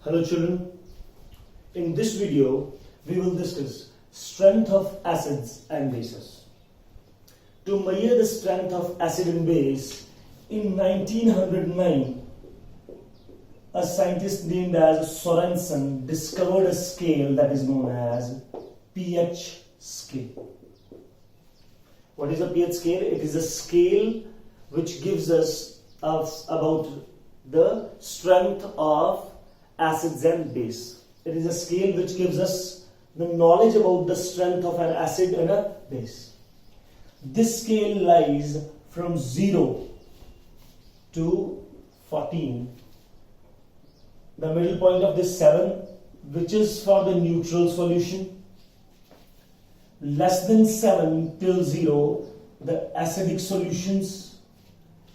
Hello children, in this video we will discuss strength of acids and bases. To measure the strength of acid and base, in 1909 a scientist named as Sorensen discovered a scale that is known as pH scale. What is a pH scale? It is a scale which gives us about the strength of acids and base. It is a scale which gives us the knowledge about the strength of an acid and a base. This scale lies from 0 to 14. The middle point of this 7, which is for the neutral solution. Less than 7 till 0, the acidic solutions.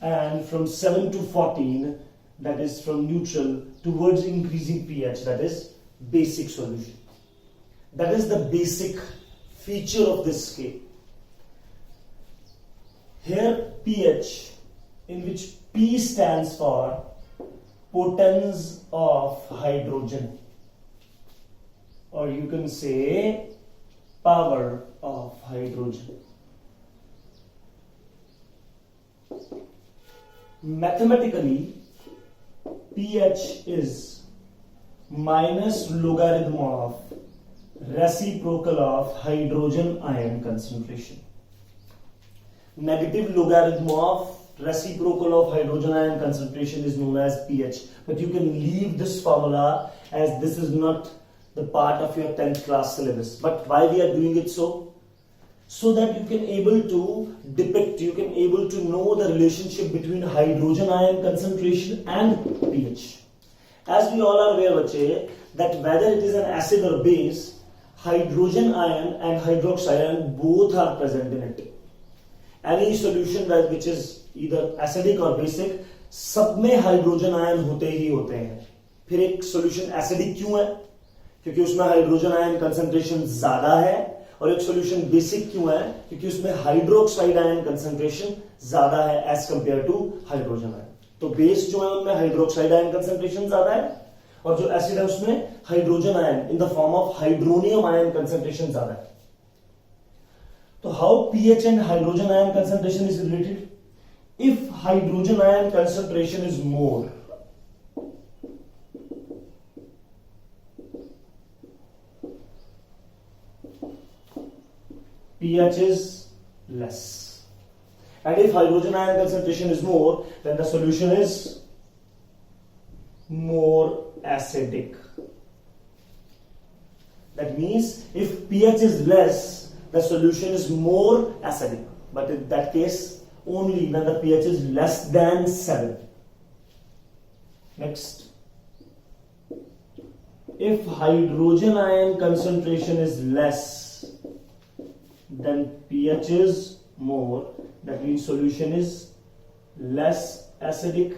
And from 7 to 14, that is from neutral towards increasing pH, that is basic solution. That is the basic feature of this scale. Here pH, in which P stands for potence of hydrogen, or you can say power of hydrogen. Mathematically, pH is minus logarithm of reciprocal of hydrogen ion concentration. Negative logarithm of reciprocal of hydrogen ion concentration is known as pH. But you can leave this formula as this is not the part of your 10th class syllabus. But why we are doing it so? So that you can able to depict, you can able to know the relationship between hydrogen ion concentration and pH. As we all are aware, bache, that whether it is an acid or base, hydrogen ion and hydroxide ion both are present in it. Any solution that which is either acidic or basic, सब में hydrogen ion होते ही होते हैं. फिर एक solution acidic क्यों है? क्योंकि उसमें हाइड्रोजन आयन कंसंट्रेशन ज्यादा है. और एक सॉल्यूशन बेसिक क्यों है? क्योंकि उसमें हाइड्रोक्साइड आयन कंसंट्रेशन ज्यादा है as compare to hydrogen ion. तो बेस जो है उनमें हाइड्रोक्साइड आयन कंसंट्रेशन ज्यादा है, और जो एसिड है उसमें hydrogen ion in the form of hydronium ion concentration ज्यादा है. तो how pH and hydrogen ion concentration is related? If hydrogen ion concentration is more, pH is less, and if hydrogen ion concentration is more, then the solution is more acidic. That means if pH is less, the solution is more acidic, but in that case only when the pH is less than 7. Next, if hydrogen ion concentration is less, then pH is more, that means solution is less acidic,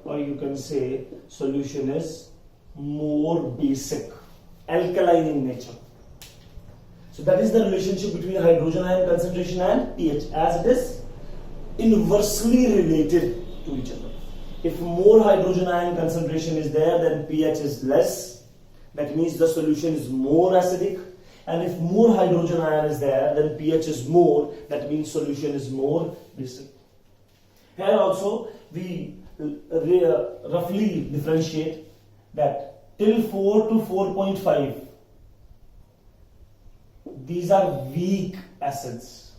or you can say solution is more basic, alkaline in nature. So that is the relationship between hydrogen ion concentration and pH, as it is inversely related to each other. If more hydrogen ion concentration is there, then pH is less, that means the solution is more acidic. And if more hydrogen ion is there, then pH is more, that means solution is more basic. Here also we roughly differentiate that till 4 to 4.5, these are weak acids,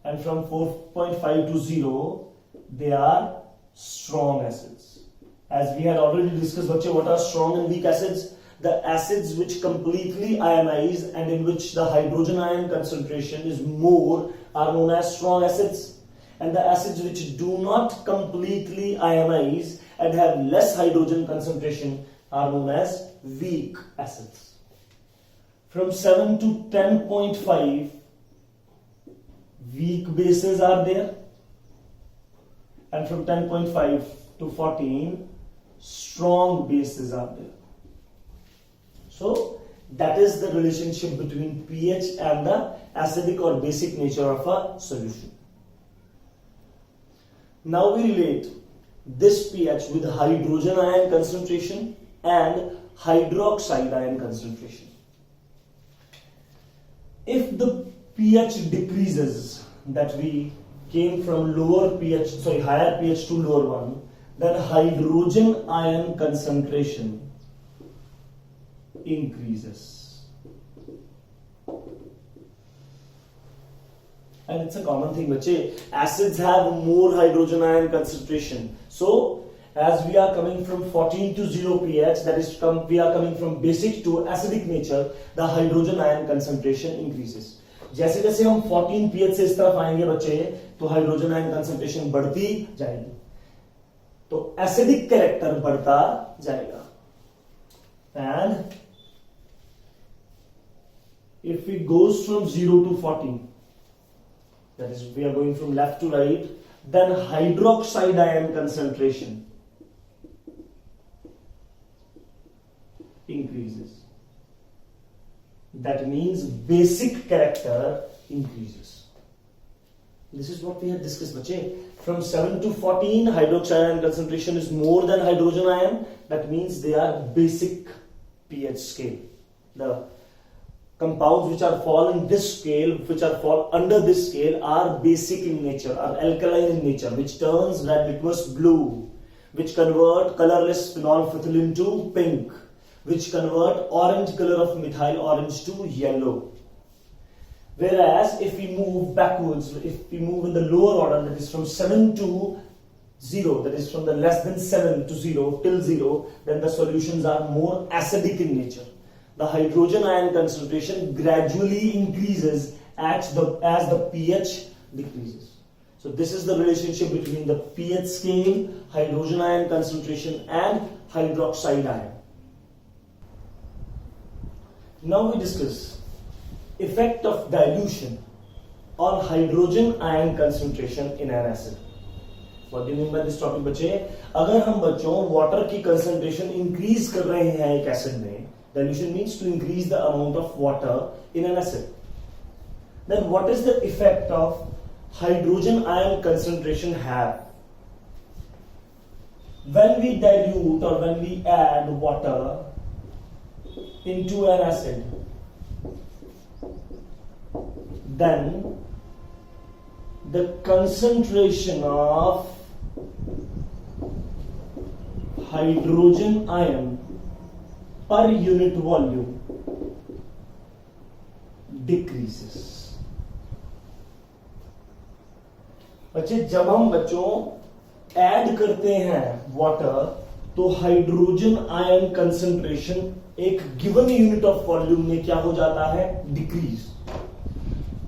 and from 4.5 to 0, they are strong acids. As we had already discussed, what are strong and weak acids? The acids which completely ionize and in which the hydrogen ion concentration is more are known as strong acids, and the acids which do not completely ionize and have less hydrogen concentration are known as weak acids. From 7 to 10.5, weak bases are there, and from 10.5 to 14, strong bases are there. So that is the relationship between pH and the acidic or basic nature of a solution. Now we relate this pH with hydrogen ion concentration and hydroxide ion concentration. If the pH decreases, that we came from higher pH to lower one, then hydrogen ion concentration increases. And it's a common thing, bache. Acids have more hydrogen ion concentration. So, as we are coming from 14 to 0 pH, that is, we are coming from basic to acidic nature, the hydrogen ion concentration increases. जैसे जैसे हम 14 pH से इस तरफ आएंगे बच्चे, तो hydrogen ion concentration बढ़ती जाएगी, तो एसिडिक कैरेक्टर बढ़ता जाएगा. And if it goes from 0 to 14, that is, we are going from left to right, then hydroxide ion concentration increases. That means basic character increases. This is what we have discussed, bache. From 7 to 14, hydroxide ion concentration is more than hydrogen ion. That means they are basic pH scale. The compounds which are fall in this scale, which are fall under this scale, are basic in nature, are alkaline in nature, which turns red litmus blue, which convert colorless phenolphthalein to pink, which convert orange color of methyl orange to yellow. Whereas if we move backwards, if we move in the lower order, that is from 7 to 0, that is from the less than 7 to 0 till 0, then the solutions are more acidic in nature. The hydrogen ion concentration gradually increases as the pH decreases. So this is the relationship between the pH scale, hydrogen ion concentration and hydroxide ion. Now we discuss effect of dilution on hydrogen ion concentration in an acid. What do you mean by this topic, बच्चे? अगर हम बच्चों water की concentration increase कर रहे हैं एक acid में, dilution means to increase the amount of water in an acid. Then what is the effect of hydrogen ion concentration have? When we dilute or when we add water into an acid, then the concentration of hydrogen ion per unit volume decreases. बच्चे जब हम बच्चों add करते हैं water, तो hydrogen ion concentration एक given unit of volume में क्या हो जाता है? Decrease.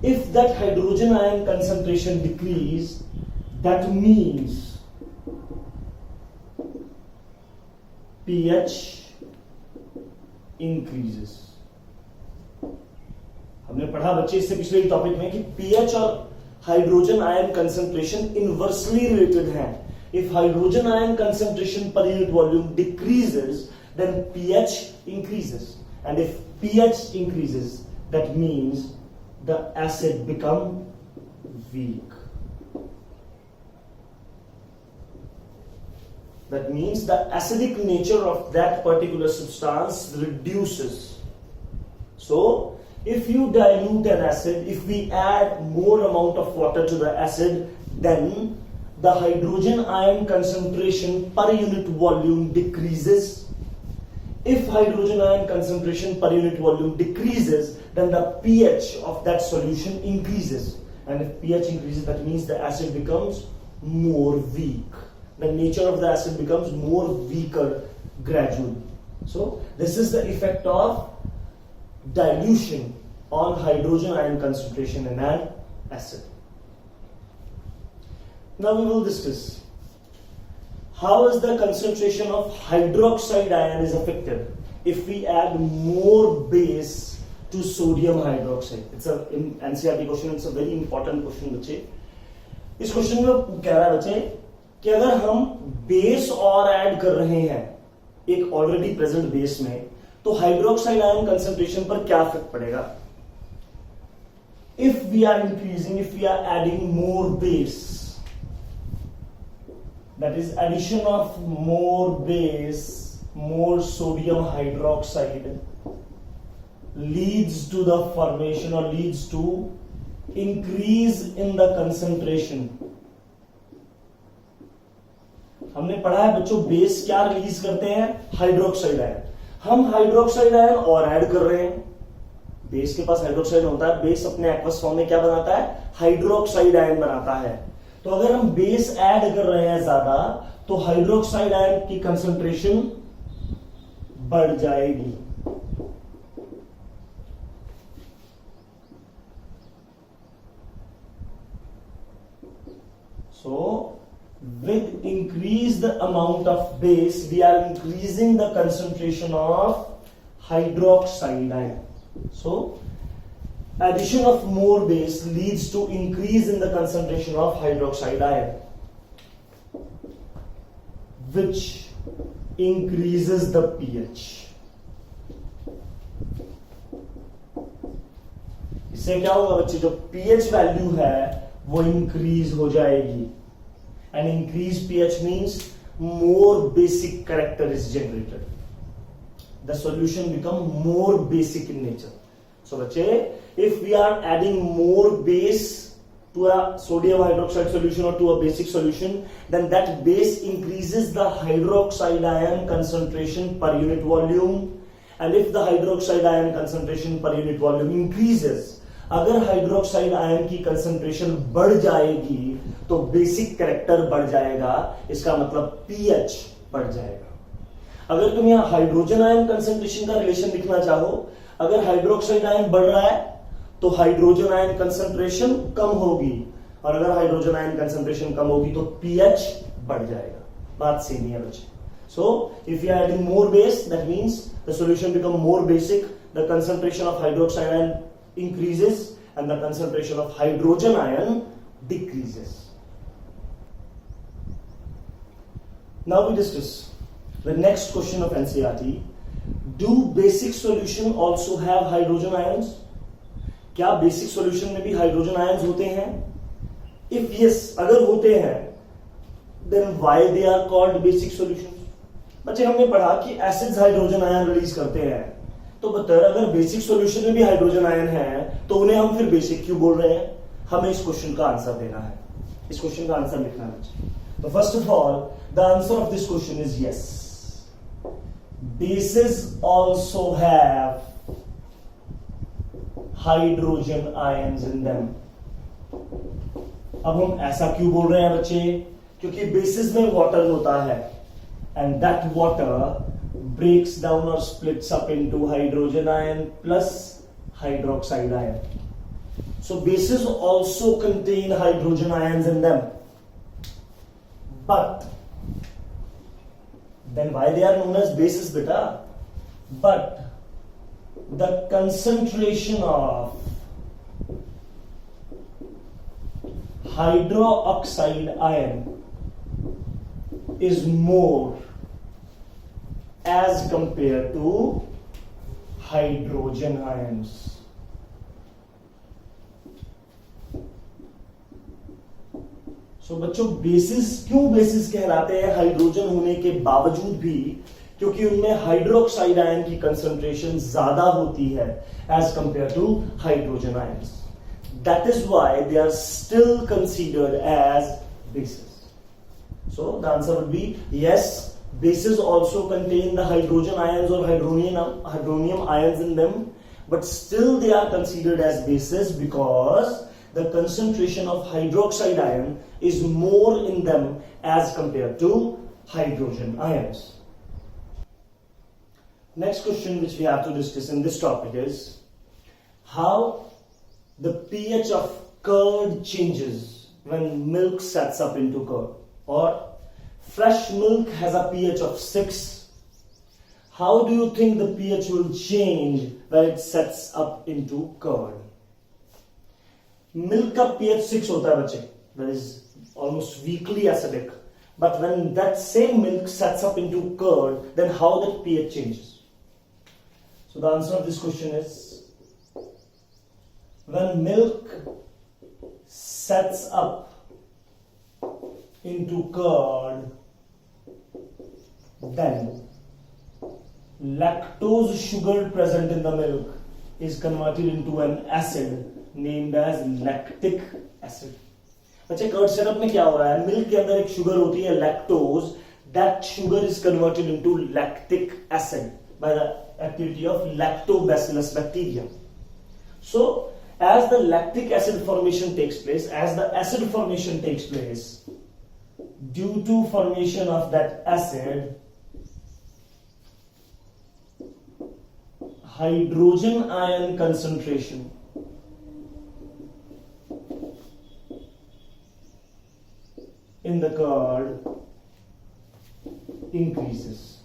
If that hydrogen ion concentration decrease, that means pH increases. हमने पढ़ा बच्चे इससे पिछले टॉपिक में कि pH और hydrogen ion concentration inversely related हैं. If hydrogen ion concentration per unit volume decreases, then pH increases. And if pH increases, that means the acid become weak. That means the acidic nature of that particular substance reduces. So, if you dilute an acid, if we add more amount of water to the acid, then the hydrogen ion concentration per unit volume decreases. If hydrogen ion concentration per unit volume decreases, then the pH of that solution increases. And if pH increases, that means the acid becomes more weak. The nature of the acid becomes more weaker gradually. So, this is the effect of dilution on hydrogen ion concentration in an acid. Now we will discuss how is the concentration of hydroxide ion is affected if we add more base to sodium hydroxide. It's a NCERT question. It's a very important question, बच्चे. इस question में कह रहा है बच्चे कि अगर हम बेस और ऐड कर रहे हैं एक ऑलरेडी प्रेजेंट बेस में, तो हाइड्रोक्साइड आयन कंसंट्रेशन पर क्या इफेक्ट पड़ेगा? If we are increasing, if we are adding more base, that is addition of more base more sodium hydroxide leads to the formation or leads to increase in the concentration. हमने पढ़ा है बच्चों base क्या release करते हैं, hydroxide ion. हम hydroxide ion और add कर रहे हैं. बेस के पास हाइड्रोक्साइड होता है, बेस अपने एक्वस फॉर्म में क्या बनाता है, हाइड्रोक्साइड आयन बनाता है. तो अगर हम बेस ऐड कर रहे हैं ज्यादा तो हाइड्रोक्साइड आयन की कंसंट्रेशन बढ़ जाएगी. So with increased amount of base we are increasing the concentration of hydroxide ion. So addition of more base leads to increase in the concentration of hydroxide ion, which increases the pH. इससे क्या होगा बच्चे, जो pH value है वो increase हो जाएगी. And increase pH means more basic character is generated. The solution become more basic in nature. So बच्चे, if we are adding more base to a sodium hydroxide solution or to a basic solution, then that base increases the hydroxide ion concentration per unit volume. And if the hydroxide ion concentration per unit volume increases, अगर hydroxide ion की concentration बढ़ जाएगी तो basic character बढ़ जाएगा. इसका मतलब pH बढ़ जाएगा. अगर तुम यहां हाइड्रोजन आयन कंसंट्रेशन का रिलेशन लिखना चाहो, अगर हाइड्रोक्साइड आयन बढ़ रहा है तो हाइड्रोजन आयन कंसंट्रेशन कम होगी, और अगर हाइड्रोजन आयन कंसंट्रेशन कम होगी तो पीएच बढ़ जाएगा. बात सेम ही है बच्चे. So if you are adding more base, that means the solution become more basic, the concentration of hydroxide ion increases and the concentration of hydrogen ion decreases. Now we discuss the next question of NCERT. Do basic solution also have hydrogen ions? क्या basic solution में भी hydrogen ions होते हैं? If yes, अगर होते हैं, then why they are called basic solutions? बच्चे, हमने पढ़ा कि acids hydrogen ion release करते हैं. तो बता, अगर बेसिक सॉल्यूशन में भी हाइड्रोजन आयन है तो उन्हें हम फिर बेसिक क्यों बोल रहे हैं? हमें इस क्वेश्चन का आंसर देना है. इस क्वेश्चन का आंसर लिखना है. तो first of all the answer of this question is yes, basis also have hydrogen ions in them. अब हम ऐसा क्यों बोल रहे हैं बच्चे? क्योंकि बेसिस में वाटर होता है and that water breaks down or splits up into hydrogen ion plus hydroxide ion. So bases also contain hydrogen ions in them. But then why they are known as bases, beta? But the concentration of hydroxide ion is more as compared to hydrogen ions. So बच्चों, basis क्यों basis कहलाते हैं hydrogen होने के बावजूद भी? क्योंकि उनमें हाइड्रोक्साइड आयन की कंसंट्रेशन ज्यादा होती है as compare to hydrogen ions. That is why they are still considered as bases. So the answer would be yes, bases also contain the hydrogen ions or hydronium ions in them, but still they are considered as bases because the concentration of hydroxide ion is more in them as compared to hydrogen ions. Next question which we have to discuss in this topic is how the pH of curd changes when milk sets up into curd. Or fresh milk has a pH of 6. How do you think the pH will change when it sets up into curd? Milk का pH 6 होता है बच्चे. That is almost weakly acidic. But when that same milk sets up into curd, then how that pH changes? So the answer of this question is, when milk sets up into curd, then lactose sugar present in the milk is converted into an acid named as lactic acid. बच्चे curd setup में क्या हो रहा है, milk के अंदर एक sugar होती है lactose, that sugar is converted into lactic acid by the activity of lactobacillus bacteria. So as the lactic acid formation takes place, as the acid formation takes place, due to formation of that acid, hydrogen ion concentration in the curd increases.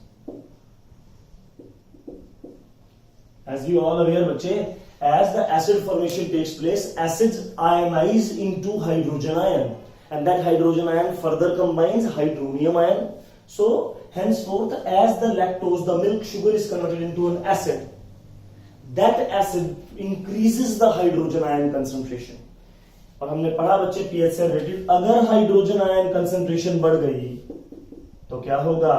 As we all aware, बच्चे, as the acid formation takes place, acids ionize into hydrogen ion, and that hydrogen ion further combines hydronium ion. So henceforth, as the lactose, the milk sugar is converted into an acid, that acid increases the hydrogen ion concentration. और हमने पढ़ा बच्चे pH से related, अगर hydrogen ion concentration बढ़ गई तो क्या होगा,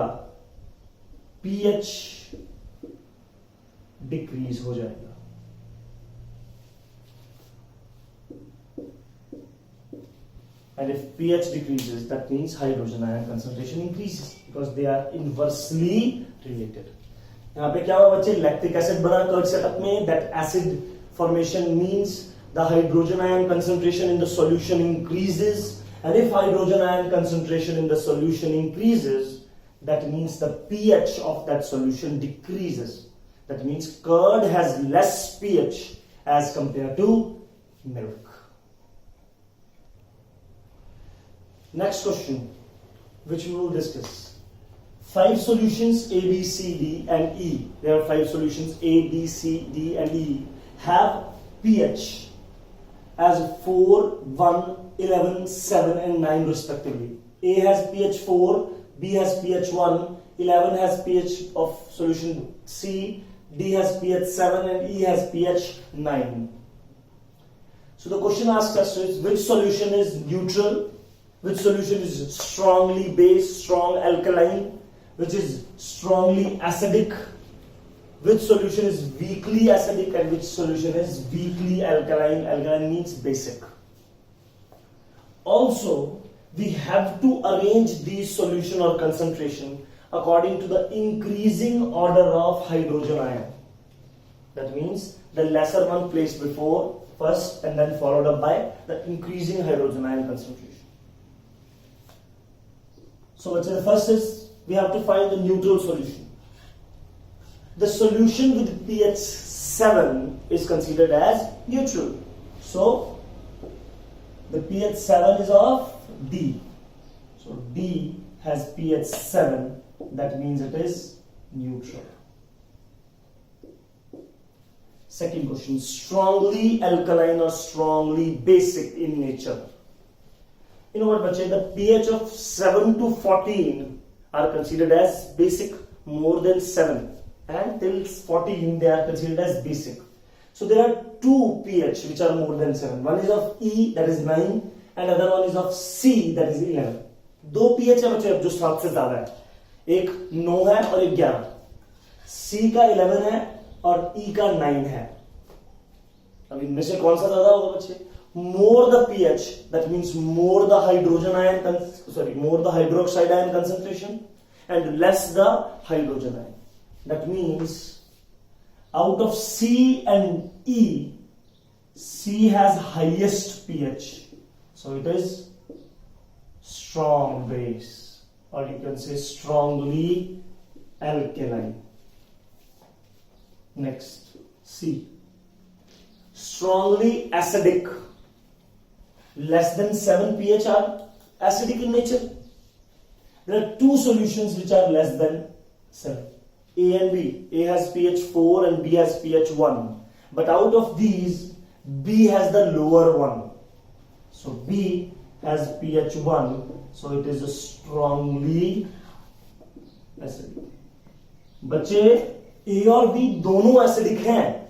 pH डिक्रीज हो जाएगा. And if pH decreases, that means hydrogen ion concentration increases because they are inversely related. यहाँ पे क्या हुआ बच्चे, लैक्टिक एसिड बना कर्ड सेटअप में, that acid formation means the hydrogen ion concentration in the solution increases, and if hydrogen ion concentration in the solution increases, that means the pH of that solution decreases. That means curd has less pH as compared to milk. Next question, which we will discuss. 5 solutions A, B, C, D and E. There are 5 solutions A, B, C, D and E have pH as 4, 1, 11, 7 and 9 respectively. A has pH 4, B has pH 1, 11 has pH of solution C, D has pH 7 and E has pH 9. So the question asked us is, which solution is neutral? Which solution is strongly base, strong alkaline? Which is strongly acidic? Which solution is weakly acidic and which solution is weakly alkaline? Alkaline means basic. Also, we have to arrange these solution or concentration according to the increasing order of hydrogen ion. That means the lesser one placed before first and then followed up by the increasing hydrogen ion concentration. So the first is, we have to find the neutral solution. The solution with pH 7 is considered as neutral. So the pH 7 is of D. So D has pH 7, that means it is neutral. Second question, strongly alkaline or strongly basic in nature. You know what, bache, the pH of 7 to 14 are considered as basic, more than 7, and till 14 they are considered as basic. So there are 2 pH which are more than 7. One is of E, that is 9, and other one is of C, that is 11. 2 pH है बच्चे जो 7 से ज्यादा है, एक 9 है और एक 11. C का 11 है और E का 9 है. अब इनमें से कौन सा ज्यादा होगा बच्चे? More the pH, that means more the hydrogen ion, more the hydroxide ion concentration, and less the hydrogen ion. That means out of C and E, C has highest pH, so it is strong base, or you can say strongly alkaline. Next, C, strongly acidic. Less than 7 pH are acidic in nature. There are 2 solutions which are less than 7, A and B. A has pH 4 and B has pH 1. But out of these, B has the lower one. So B has pH 1, so it is a strongly acidic. बच्चे A और B दोनों acidic हैं,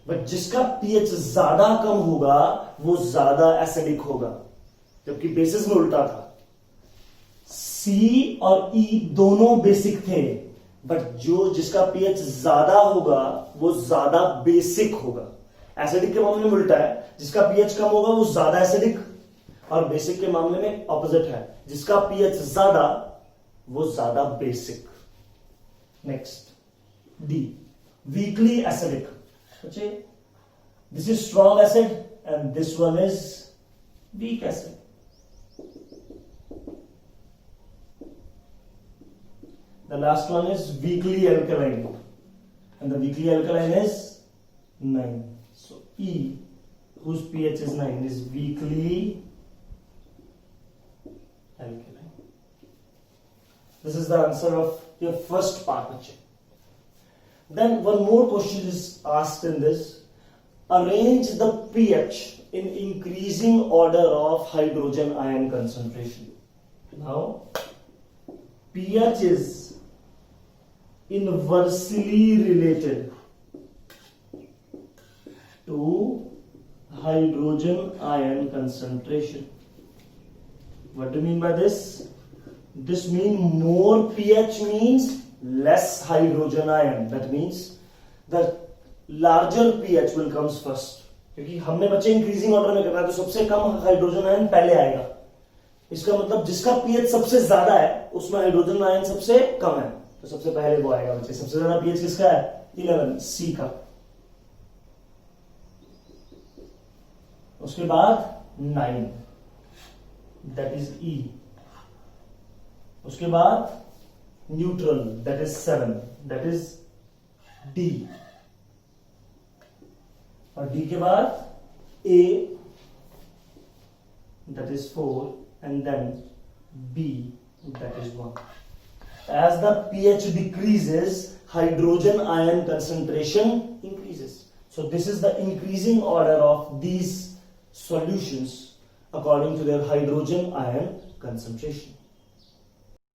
but जिसका pH ज्यादा कम होगा वो ज्यादा acidic होगा, जबकि बेसिस में उल्टा था. C और E दोनों बेसिक थे, बट जो जिसका पीएच ज्यादा होगा वो ज्यादा बेसिक होगा। एसिडिक के मामले में उल्टा है, जिसका पीएच कम होगा वो ज्यादा एसिडिक, और बेसिक के मामले में ऑपोजिट है, जिसका पीएच ज्यादा वो ज्यादा basic. Next D, weakly acidic. बच्चे this is strong acid and this one is weak acid. The last one is weakly alkaline, and the weakly alkaline is 9. So E, whose pH is 9, is weakly alkaline. This is the answer of your first part. Then one more question is asked in this. Arrange the pH in increasing order of hydrogen ion concentration. Now, pH is inversely related to hydrogen ion concentration. What do you mean by this? This means more pH means less hydrogen ion. That means the larger pH will comes first. क्योंकि हमने बच्चे increasing order में करना है तो सबसे कम hydrogen ion पहले आएगा। इसका मतलब जिसका पीएच सबसे ज्यादा है उसमें हाइड्रोजन आयन सबसे कम है, तो सबसे पहले वो आएगा बच्चे। सबसे ज्यादा पीएच किसका है? 11, सी का। उसके बाद 9, दैट इज ई। उसके बाद neutral, that is 7, that is D. और डी के बाद A, that is 4, and then B, that is 1. As the pH decreases, hydrogen ion concentration increases. So this is the increasing order of these solutions according to their hydrogen ion concentration.